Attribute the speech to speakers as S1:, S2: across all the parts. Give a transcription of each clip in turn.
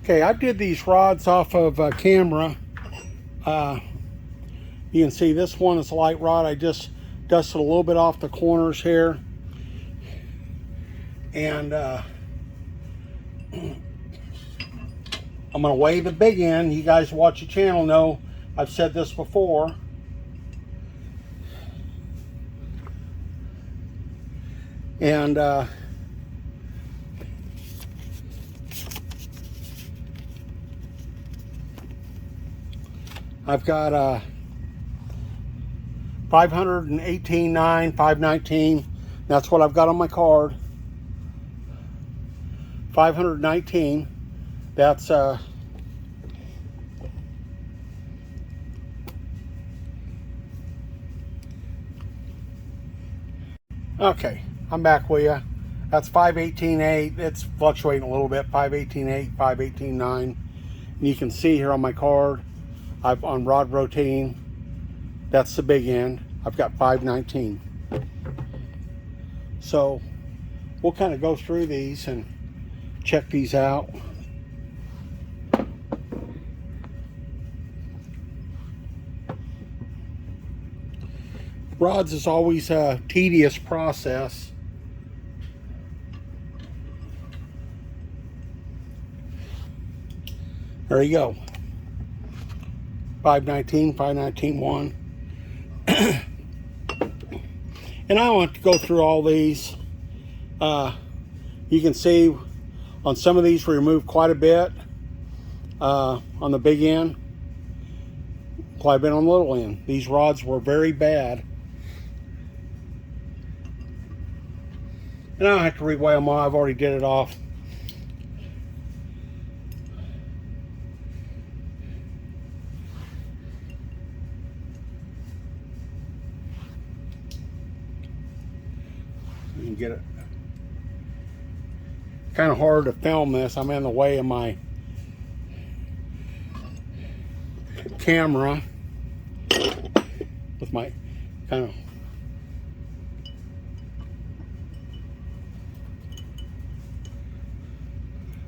S1: Okay, I did these rods off of camera. You can see this one is a light rod. I just dusted a little bit off the corners here. And I'm gonna weigh the big end. You guys watch the channel know I've said this before. And I've got 518.9, 519. That's what I've got on my card. 519. That's okay. I'm back with you. That's 518.8. It's fluctuating a little bit. 518.8, 518.9. And you can see here on my card, I've on rod rotating. That's the big end. I've got 519. So we'll kind of go through these and check these out. Rods is always a tedious process. There you go. 519, 519.1. And I want to go through all these. You can see on some of these we removed quite a bit on the big end, quite a bit on the little end. These rods were very bad. And I don't have to reweigh them all. I've already did it off. You can get it. Kind of hard to film this. I'm in the way of my camera with my kind of.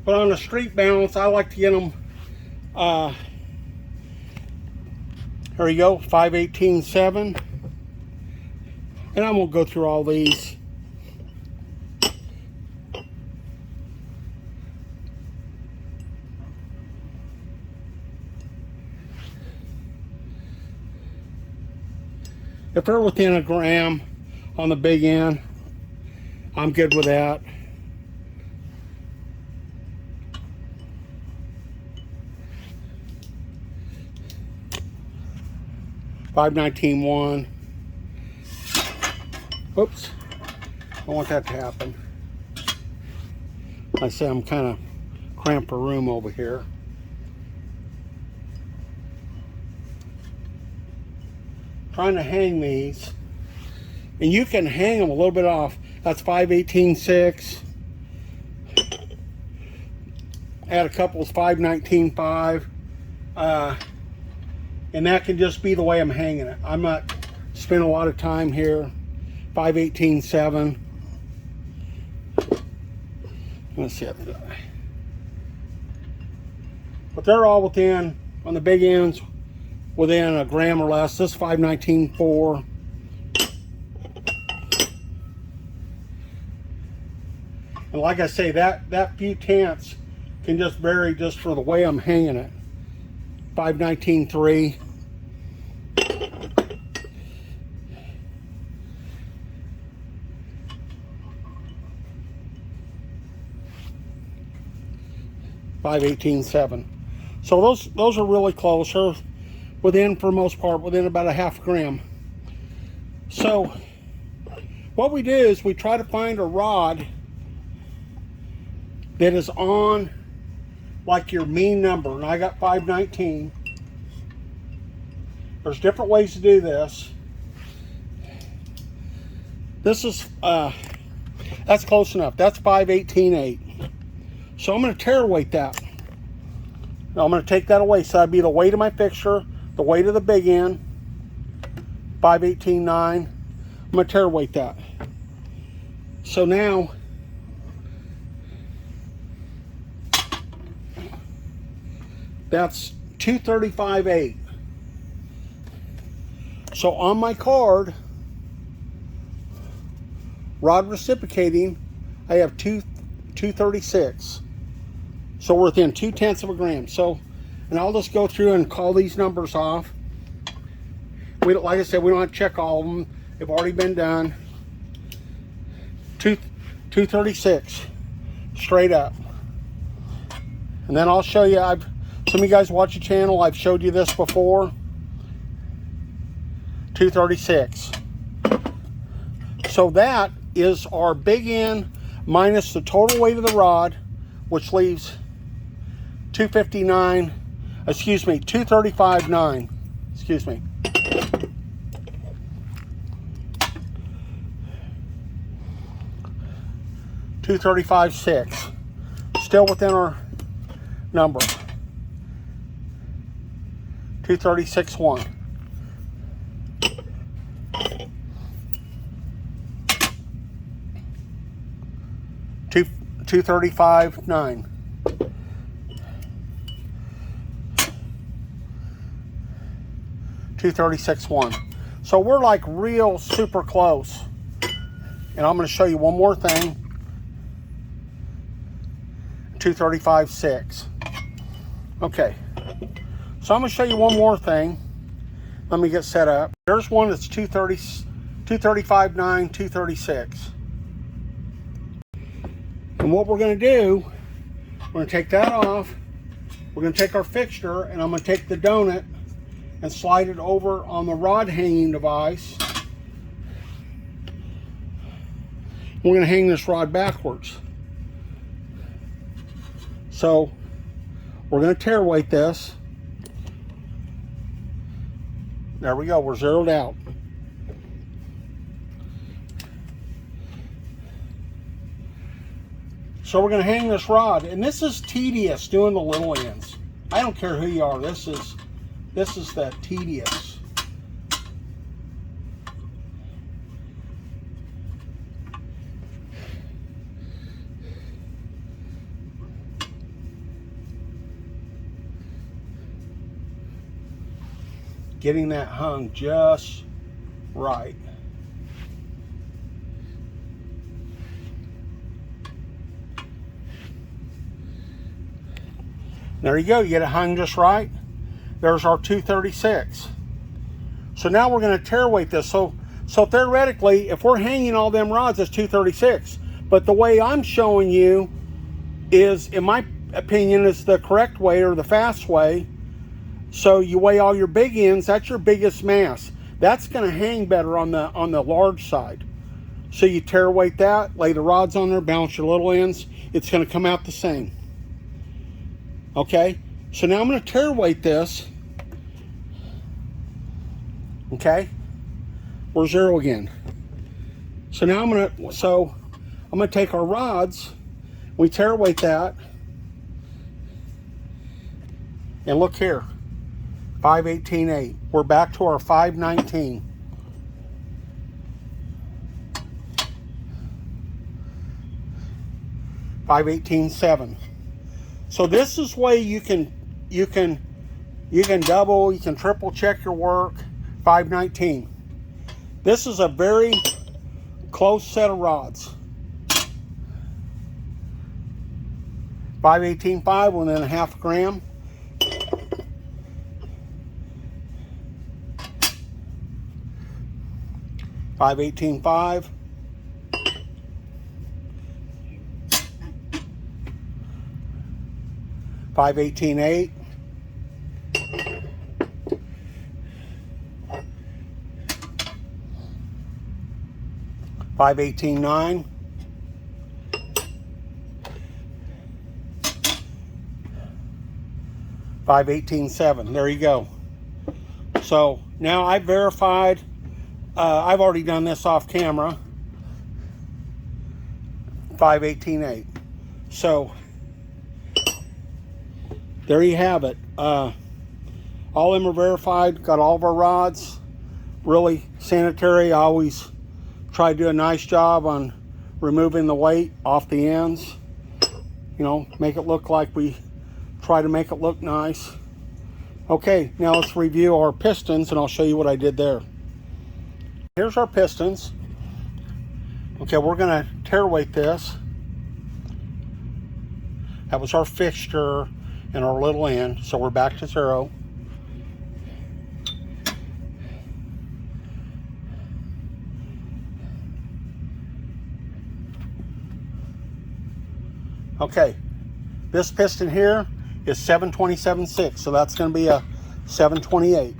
S1: But on the street balance, I like to get them, there you go, 518.7. And I'm going to go through all these. If they're within a gram on the big end, I'm good with that. $519.1. Oops, I don't want that to happen. I say I'm kind of cramped for room over here. Trying to hang these, and you can hang them a little bit off. That's 518.6. Add a couple of 519.5. And that can just be the way I'm hanging it. I'm not spending a lot of time here. 518.7. Let's see. But they're all within, on the big ends, within a gram or less. This 519.4. And like I say, that few tenths can just vary just for the way I'm hanging it. 519.3. $518.7. So those are really close. They're within, for the most part, within about a half gram. So what we do is we try to find a rod that is on like your mean number, and I got 519. There's different ways to do this. This is that's close enough. That's 518.8. So I'm going to tare weight that. Now I'm going to take that away. So that'd be the weight of my fixture, the weight of the big end, 518.9. I'm going to tare weight that. So now That's 235.8. So on my card, rod reciprocating, I have 236. So we're within 0.2 of a gram. So, and I'll just go through and call these numbers off. We don't, like I said, we don't have to check all of them. They've already been done. 236, straight up. And then I'll show you, some of you guys watch the channel, I've showed you this before. 236. So that is our big end minus the total weight of the rod, which leaves 259, excuse me, 235.9, excuse me. 235.6, still within our number. 236.1. 235.9. 236.1. So we're like real super close. And I'm going to show you one more thing. 235.6. Okay. So I'm going to show you one more thing. Let me get set up. There's one that's 235.9, 236. And what we're going to do, we're going to take that off. We're going to take our fixture, and I'm going to take the donut and slide it over on the rod hanging device. We're going to hang this rod backwards. So we're going to tear weight this. There we go, we're zeroed out. So we're going to hang this rod, and this is tedious doing the little ends. I don't care who you are, this is the tedious. Getting that hung just right. There you go, you get it hung just right. There's our 236. So now we're going to tear weight this. So theoretically, if we're hanging all them rods, it's 236. But the way I'm showing you is, in my opinion, is the correct way or the fast way. So you weigh all your big ends, that's your biggest mass. That's going to hang better on the large side. So you tear weight that, lay the rods on there, balance your little ends. It's going to come out the same. Okay, so now I'm going to tear weight this. Okay, we're zero again. So now I'm going to take our rods, we tear weight that, and look here, 518.8. We're back to our 519. $518.7. So this is way you can double, you can triple check your work. 519. This is a very close set of rods. 518.5, 1.5 gram. 518.5. 518.8. 518.9. 518.7. There you go. So now I've verified. I've already done this off camera. 518.8. So there you have it. All of them are verified. Got all of our rods. Really sanitary. I always try to do a nice job on removing the weight off the ends. You know, make it look like we try to make it look nice. Okay, now let's review our pistons and I'll show you what I did there. Here's our pistons. Okay, we're gonna tare weight this. That was our fixture and our little end, so we're back to 0. Okay, this piston here is 727.6, so that's going to be a 728.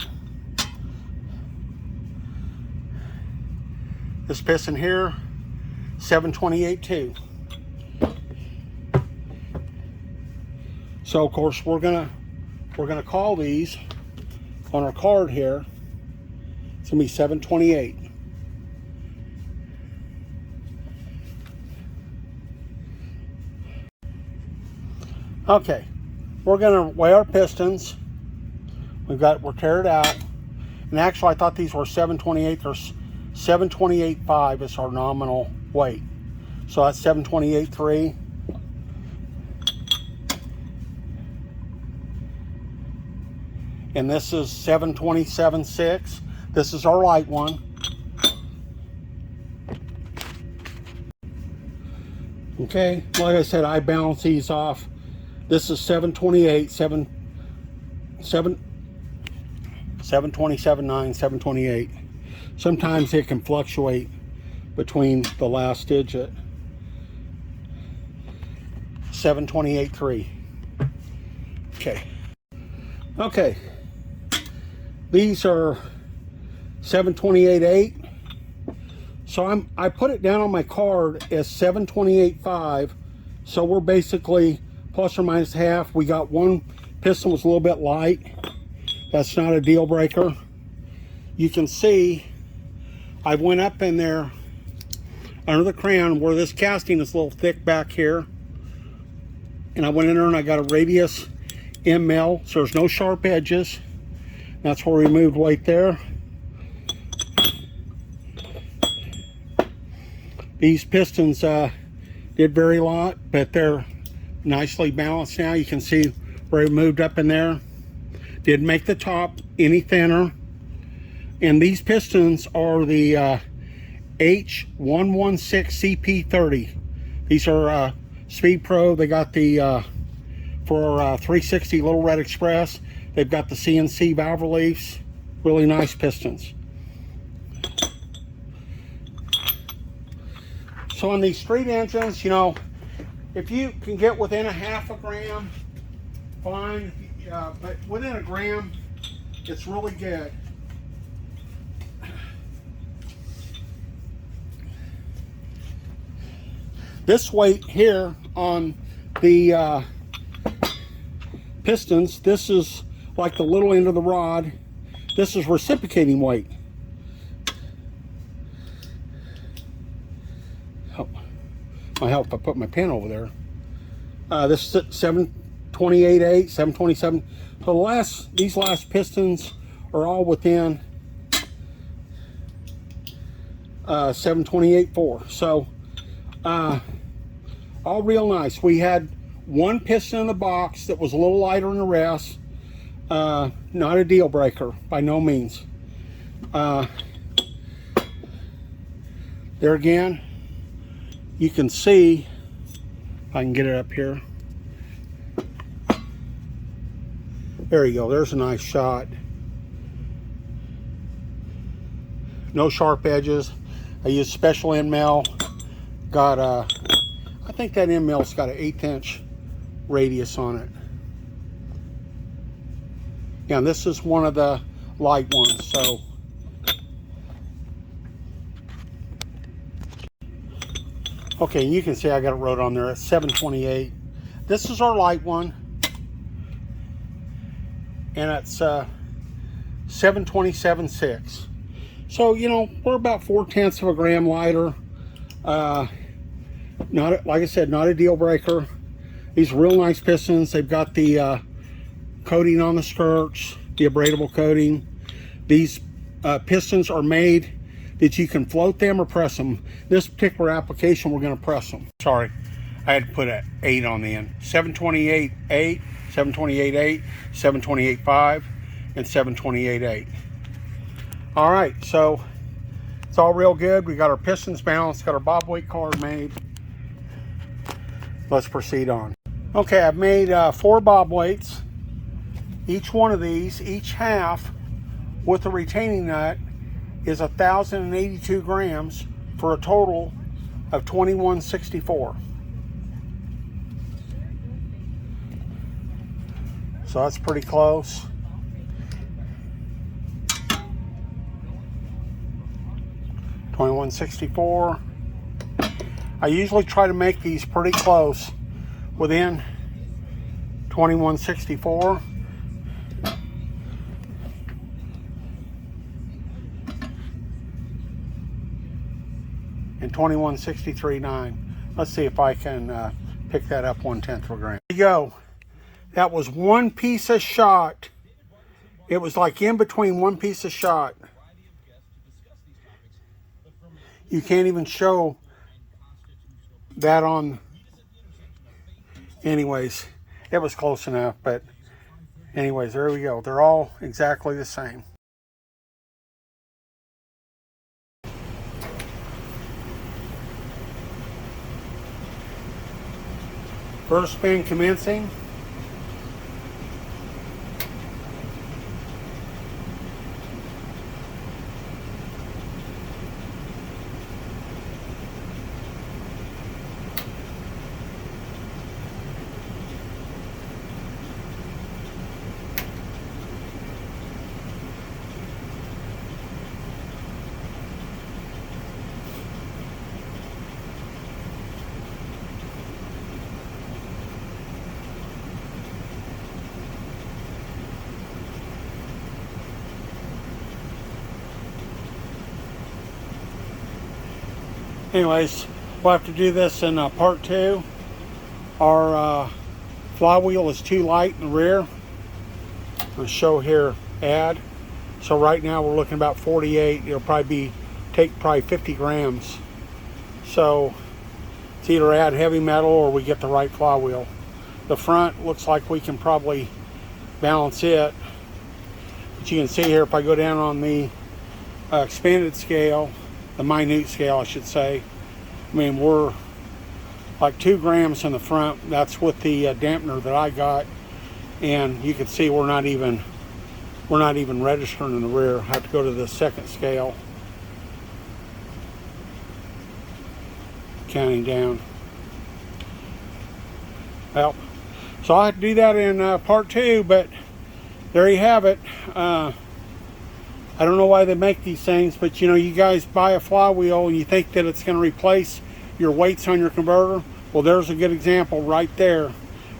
S1: This piston here, 728.2. So of course we're gonna call these on our card here. It's gonna be 728. Okay, we're gonna weigh our pistons. We're teared out, and actually I thought these were 728. They're 728.5 is our nominal weight. So that's 728.3. And this is 727.6. This is our light one. Okay, like I said, I balance these off. This is 728, 727.9, 728. Sometimes it can fluctuate between the last digit. 728.3. Okay. These are 728.8. So I put it down on my card as 728.5. So we're basically plus or minus half. We got one piston was a little bit light. That's not a deal breaker. You can see I went up in there under the crown where this casting is a little thick back here. And I went in there and I got a radius ML, so there's no sharp edges. That's where we moved weight there. These pistons did vary a lot, but they're nicely balanced now. You can see where it moved up in there. Didn't make the top any thinner. And these pistons are the H116 CP30. These are Speed Pro. They got the for 360 LittleRedExpress. They've got the CNC valve reliefs. Really nice pistons. So on these street engines, you know, if you can get within a half a gram, fine. But within a gram, it's really good. This weight here on the pistons, this is like the little end of the rod. This is reciprocating weight. Oh, I help if I put my pen over there. This is 728.8, 727. So these last pistons are all within 728.4. So all real nice. We had one piston in the box that was a little lighter than the rest. Not a deal breaker by no means. There again, you can see, if I can get it up here. There you go, there's a nice shot. No sharp edges. I used special end mill. Got I think that end mill's got an 1/8 inch radius on it. Yeah, and this is one of the light ones, so. Okay, you can see I got it wrote on there at 728. This is our light one. And it's 727.6. So, you know, we're about 0.4 of a gram lighter. Not, like I said, not a deal breaker. These are real nice pistons. They've got the coating on the skirts, the abradable coating. These pistons are made that you can float them or press them. This particular application, we're going to press them. Sorry, I had to put an 8 on the end. 728.8, 728.8, 728.5. and 7/28/8. All right, so it's all real good. We got our pistons balanced, got our bob weight card made. Let's proceed on. Okay, I've made 4 bob weights. Each one of these, each half with the retaining nut, is 1,082 grams for a total of 2164. So that's pretty close. $21.64. I usually try to make these pretty close, within $21.64. And $21.63.9. Let's see if I can pick that up 1/10 of a gram. There you go. That was one piece of shot. It was like in between one piece of shot. You can't even show that on. Anyways, it was close enough, but anyways, there we go. They're all exactly the same. First spin commencing. Anyways, we'll have to do this in part 2. Our flywheel is too light in the rear. I'll show here add. So right now we're looking about 48. It'll probably take 50 grams. So it's either add heavy metal or we get the right flywheel. The front looks like we can probably balance it. But you can see here, if I go down on the expanded scale, the minute scale I should say, I mean, we're like 2 grams in the front. That's with the dampener that I got, and you can see we're not even registering in the rear. I have to go to the second scale, counting down. Well, so I have to do that in part 2, but there you have it. I don't know why they make these things, but you know, you guys buy a flywheel and you think that it's going to replace your weights on your converter. Well, there's a good example right there.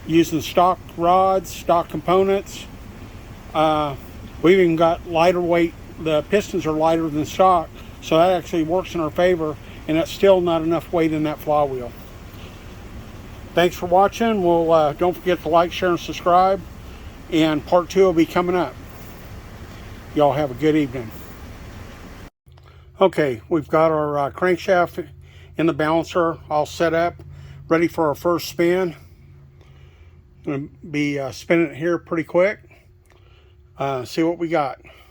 S1: Using stock rods, stock components. We've even got lighter weight. The pistons are lighter than stock, so that actually works in our favor, and that's still not enough weight in that flywheel. Thanks for watching. We'll don't forget to like, share, and subscribe, and part 2 will be coming up. Y'all have a good evening. Okay, we've got our crankshaft in the balancer all set up, ready for our first spin. I'm going to be spinning it here pretty quick. See what we got.